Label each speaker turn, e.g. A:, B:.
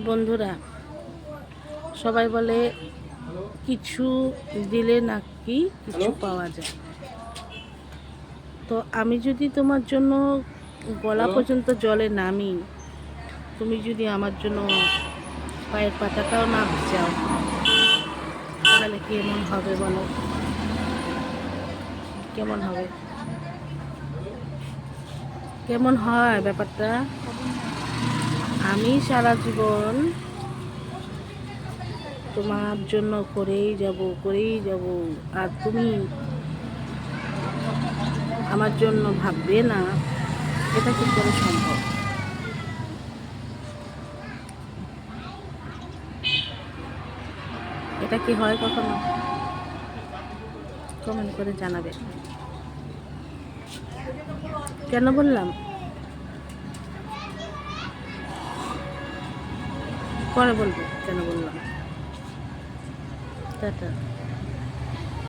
A: বন্ধুরা, সবাই বলে কিছু দিলে নাকি কিছু পাওয়া যায়। তো আমি যদি তোমার জন্য গলা পর্যন্ত জলে নামি, তুমি যদি আমার জন্য পায়ের পাতাটাও না ভিজাও, তাহলে কেমন হবে বলো? কেমন হবে? কেমন হয় ব্যাপারটা? আমি সারা জীবন তোমার জন্য করেই যাব, আর তুমি আমার জন্য ভাববে না, এটা কি করে সম্ভব? এটা কি হয় কখনো? কমেন্ট করে জানাবে। কেন বললাম? পরে বলবো কেন বললাম। টাটা।